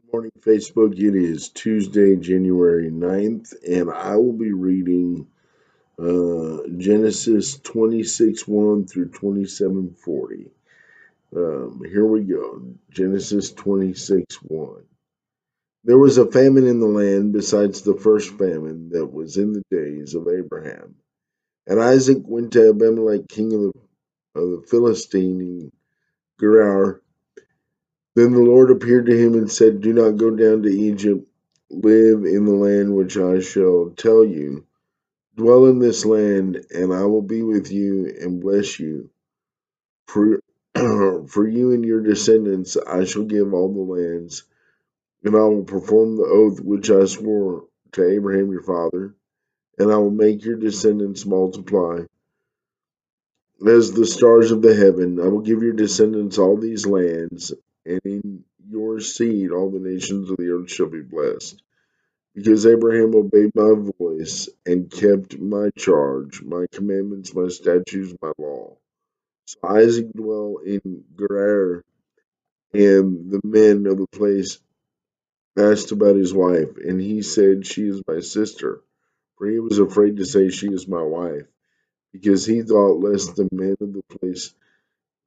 Morning, Facebook. It is Tuesday, January 9th, and I will be reading Genesis 26:1 through 27:40. Here we go. Genesis 26:1. There was a famine in the land besides the first famine that was in the days of Abraham. And Isaac went to Abimelech, king of the Philistine, in Gerar. Then the Lord appeared to him and said, Do not go down to Egypt. Live in the land which I shall tell you. Dwell in this land, and I will be with you and bless you. For, for you and your descendants I shall give all the lands, and I will perform the oath which I swore to Abraham your father, and I will make your descendants multiply as the stars of the heaven. I will give your descendants all these lands, and in your seed all the nations of the earth shall be blessed. Because Abraham obeyed my voice and kept my charge, my commandments, my statutes, my law. So Isaac dwelt in Gerar, and the men of the place asked about his wife, and he said, She is my sister. For he was afraid to say, She is my wife, because he thought lest the men of the place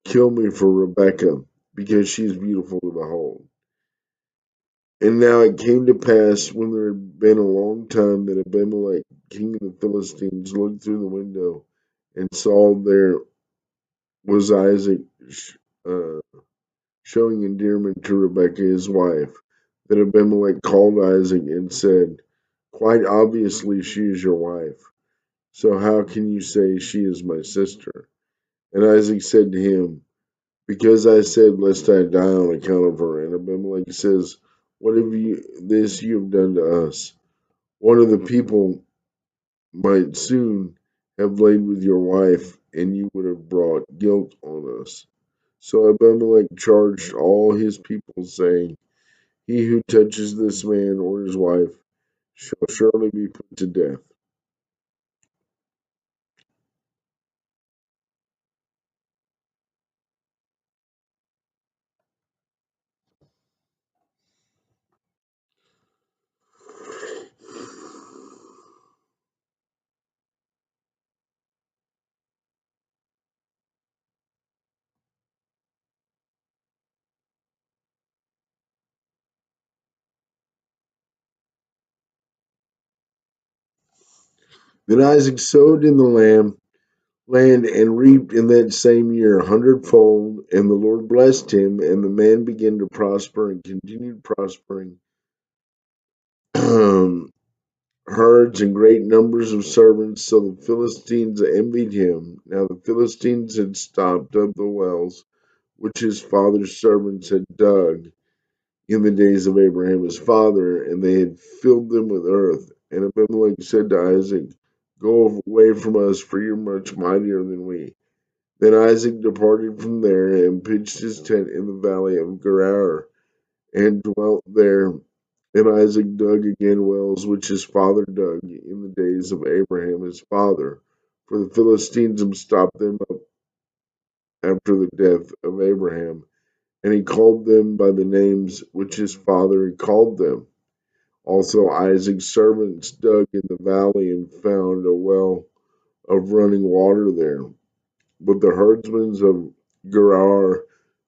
kill me for Rebekah, because she is beautiful to behold. And now it came to pass, when there had been a long time, that Abimelech, king of the Philistines, looked through the window and saw there was Isaac uh, showing endearment to Rebekah his wife. Then Abimelech called Isaac and said, Quite obviously she is your wife. So how can you say she is my sister? And Isaac said to him, Because I said, Lest I die on account of her. And Abimelech says, What have you have done to us? One of the people might soon have laid with your wife, and you would have brought guilt on us. So Abimelech charged all his people, saying, He who touches this man or his wife shall surely be put to death. Then Isaac sowed in the land and reaped in that same year 100-fold, and the Lord blessed him, and the man began to prosper and continued prospering. Herds and great numbers of servants, so the Philistines envied him. Now the Philistines had stopped up the wells which his father's servants had dug in the days of Abraham his father, and they had filled them with earth. And Abimelech said to Isaac, Go away from us, for you're much mightier than we. Then Isaac departed from there and pitched his tent in the valley of Gerar and dwelt there. And Isaac dug again wells which his father dug in the days of Abraham his father, for the Philistines had stopped them up after the death of Abraham, and he called them by the names which his father had called them. Also Isaac's servants dug in the valley and found a well of running water there. But the herdsmen of Gerar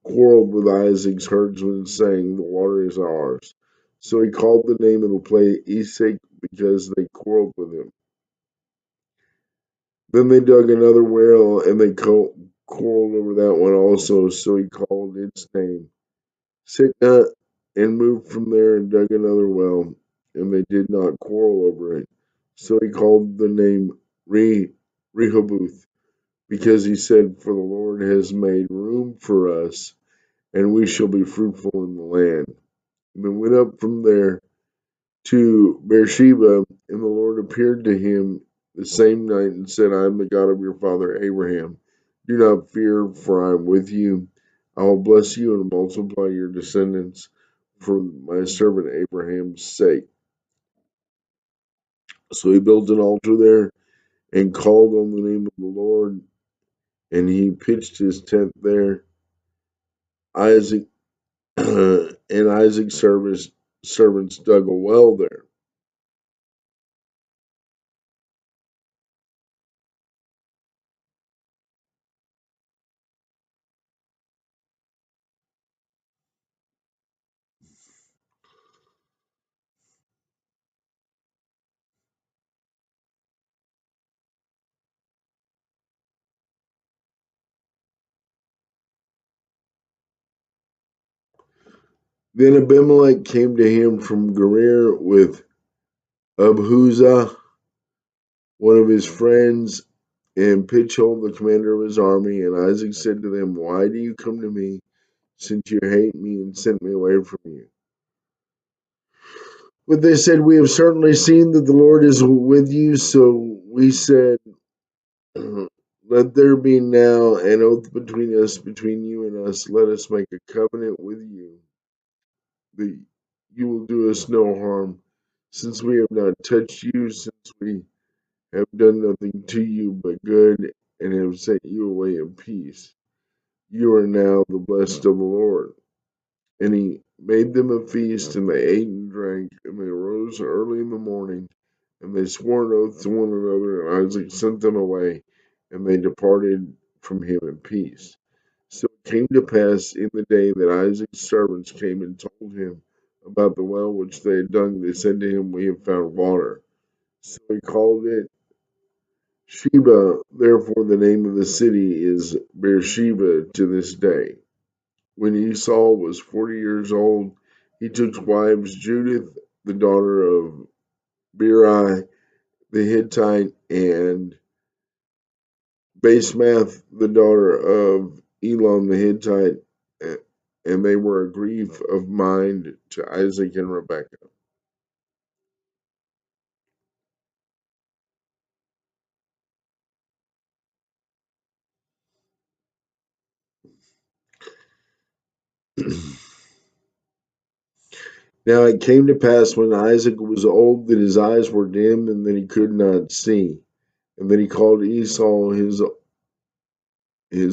quarreled with Isaac's herdsmen, saying, The water is ours. So he called the name of the place Esek, because they quarreled with him. Then they dug another well, and they quarreled over that one also. So he called its name Sitnah, and moved from there and dug another well, and they did not quarrel over it. So he called the name Rehoboth, because he said, For the Lord has made room for us, and we shall be fruitful in the land. And then went up from there to Beersheba, and the Lord appeared to him the same night and said, I am the God of your father Abraham. Do not fear, for I am with you. I will bless you and multiply your descendants for my servant Abraham's sake. So he built an altar there and called on the name of the Lord, and he pitched his tent there. Isaac and Isaac's servants dug a well there. Then Abimelech came to him from Gerar with Abhuzah, one of his friends, and Pichol, the commander of his army. And Isaac said to them, "Why do you come to me, since you hate me and sent me away from you?" But they said, "We have certainly seen that the Lord is with you." So we said, "Let there be now an oath between us, between you and us. Let us make a covenant with you that you will do us no harm, since we have not touched you, since we have done nothing to you but good, and have sent you away in peace. You are now the blessed of the Lord." And he made them a feast, and they ate and drank, and they arose early in the morning, and they swore an oath to one another, and Isaac sent them away, and they departed from him in peace. So it came to pass in the day that Isaac's servants came and told him about the well which they had dug, they said to him, "We have found water." So he called it Sheba. Therefore, the name of the city is Beersheba to this day. When Esau was 40 years old, he took wives Judith, the daughter of Beri the Hittite, and Basemath, the daughter of Elon the Hittite, and they were a grief of mind to Isaac and Rebekah. Now it came to pass when Isaac was old that his eyes were dim and that he could not see. And then he called Esau his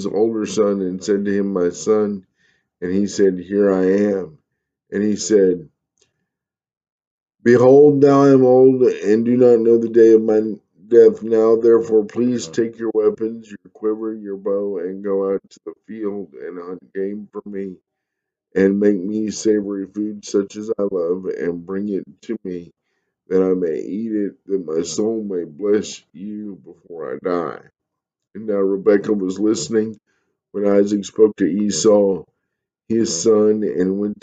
older son and said to him, "My son." And he said, "Here I am." And he said, "Behold, now I am old and do not know the day of my death. Now, therefore, please take your weapons, your quiver, your bow, and go out to the field and hunt game for me, and make me savory food such as I love, and bring it to me, that I may eat it, that my soul may bless you before I die." And now Rebekah was listening when Isaac spoke to Esau his son, and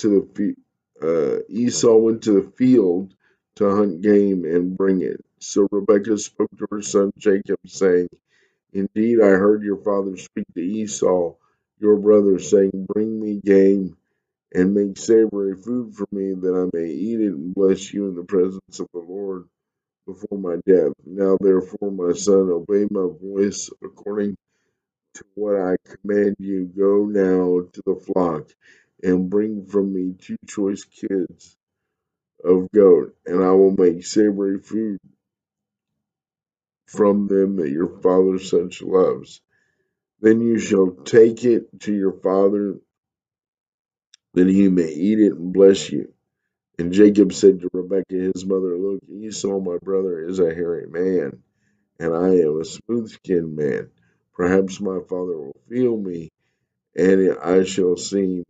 Esau went to the field to hunt game and bring it. So Rebekah spoke to her son Jacob, saying, "Indeed, I heard your father speak to Esau, your brother, saying, 'Bring me game and make savory food for me, that I may eat it and bless you in the presence of the Lord before my death.' Now, therefore, my son, obey my voice according to what I command you. Go now to the flock and bring from me two choice kids of goat, and I will make savory food from them that your father such loves. Then you shall take it to your father, that he may eat it and bless you." And Jacob said to Rebekah his mother, "Look, Esau my brother is a hairy man, and I am a smooth skinned man. Perhaps my father will feel me, and I shall seem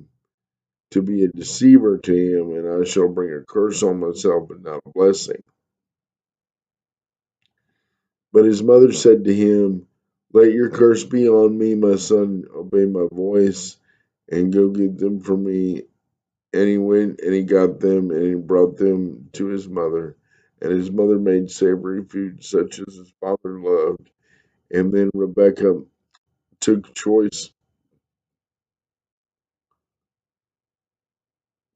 to be a deceiver to him, and I shall bring a curse on myself, but not a blessing." But his mother said to him, "Let your curse be on me, my son. Obey my voice, and go get them for me." And he went and he got them, and he brought them to his mother. And his mother made savory food such as his father loved. And then Rebekah took choice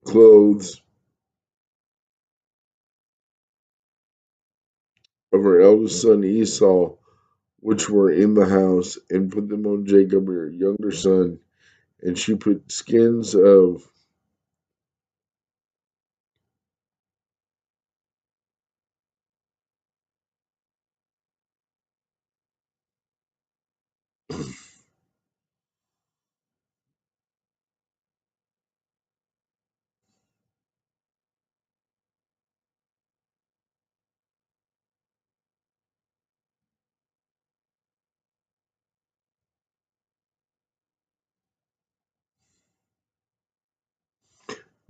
clothes of her eldest son Esau, which were in the house, and put them on Jacob, her younger son. And she put skins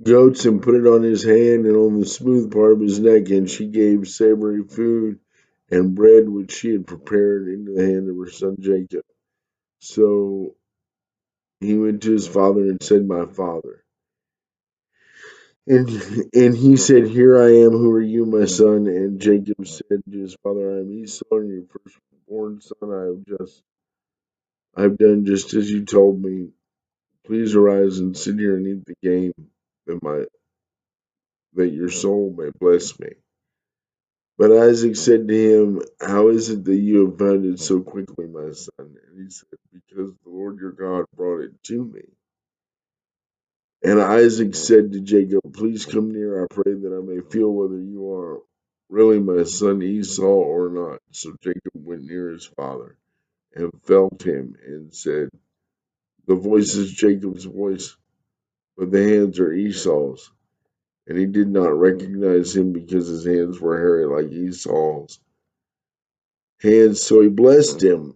goats and put it on his hand and on the smooth part of his neck, and she gave savory food and bread which she had prepared into the hand of her son Jacob. So he went to his father and said, My father. And and he said, Here I am, who are you, my son? And Jacob said to his father, I am Esau, and your firstborn son. I've done just as you told me. Please arise and sit here and eat the game, that your soul may bless me. But Isaac said to him, How is it that you have found it so quickly, my son? And he said, Because the Lord your God brought it to me. And Isaac said to Jacob, Please come near, I pray, that I may feel whether you are really my son Esau or not. So Jacob went near his father and felt him and said, The voice is Jacob's voice, but the hands are Esau's. And he did not recognize him because his hands were hairy like Esau's hands. So he blessed him.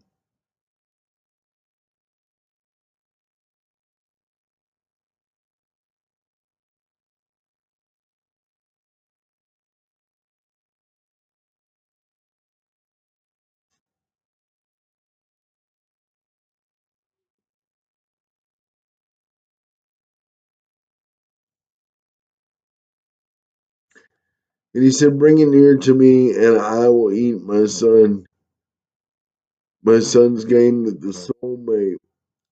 And he said, Bring it near to me, and I will eat my son's game, that the soul may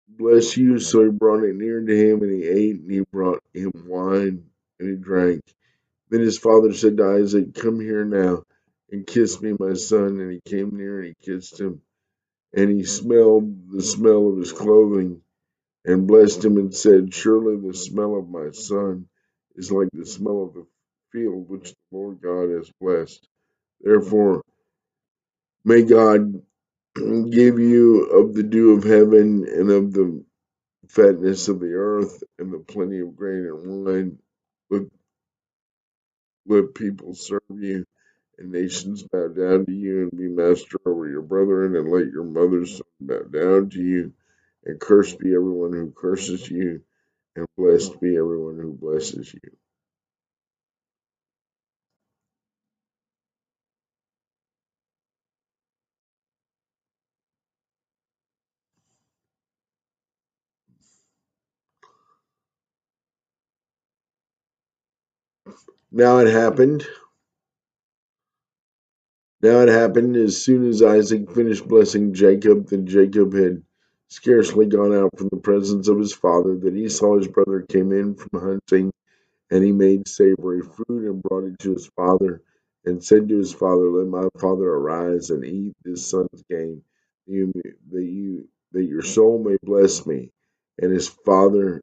bless you. So he brought it near to him, and he ate, and he brought him wine, and he drank. Then his father said to Isaac, Come here now, and kiss me, my son. And he came near, and he kissed him. And he smelled the smell of his clothing, and blessed him, and said, Surely the smell of my son is like the smell of the field which the Lord God has blessed. Therefore, may God give you of the dew of heaven and of the fatness of the earth and the plenty of grain and wine. Let, let people serve you and nations bow down to you and be master over your brethren, and let your mother's son bow down to you, and cursed be everyone who curses you, and blessed be everyone who blesses you. Now it happened. Now it happened as soon as Isaac finished blessing Jacob, that Jacob had scarcely gone out from the presence of his father, that Esau his brother came in from hunting, and he made savory food and brought it to his father, and said to his father, Let my father arise and eat this son's game, that your soul may bless me. And his father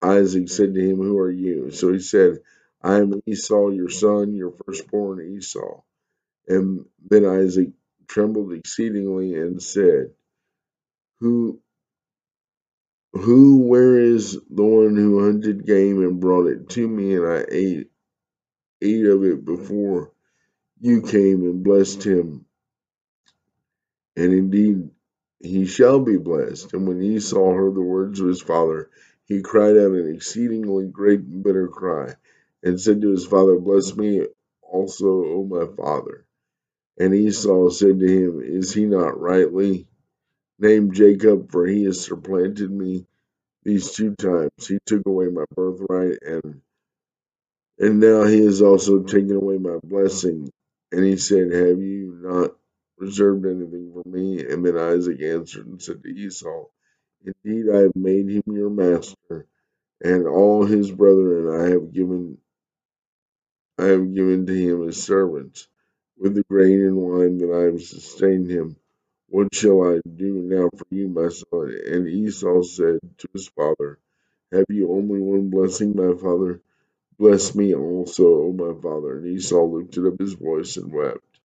Isaac said to him, Who are you? So he said, I am Esau, your son, your firstborn Esau. And then Isaac trembled exceedingly and said, Who where is the one who hunted game and brought it to me, and I ate of it before you came and blessed him? And indeed he shall be blessed. And when Esau heard the words of his father, he cried out an exceedingly great and bitter cry, and said to his father, Bless me also, O my father. And Esau said to him, Is he not rightly named Jacob? For he has supplanted me these 2 times. He took away my birthright, and now he has also taken away my blessing. And he said, Have you not reserved anything for me? And then Isaac answered and said to Esau, Indeed, I have made him your master, and all his brethren I have given to him as servants, with the grain and wine that I have sustained him. What shall I do now for you, my son? And Esau said to his father, Have you only one blessing, my father? Bless me also, O my father. And Esau lifted up his voice and wept.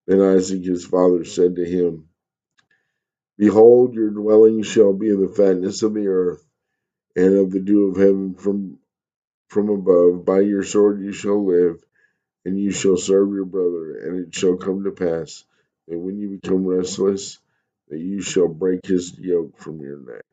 Then Isaac his father said to him, Behold, your dwelling shall be in the fatness of the earth, and of the dew of heaven from above. By your sword you shall live, and you shall serve your brother. And it shall come to pass that when you become restless, that you shall break his yoke from your neck.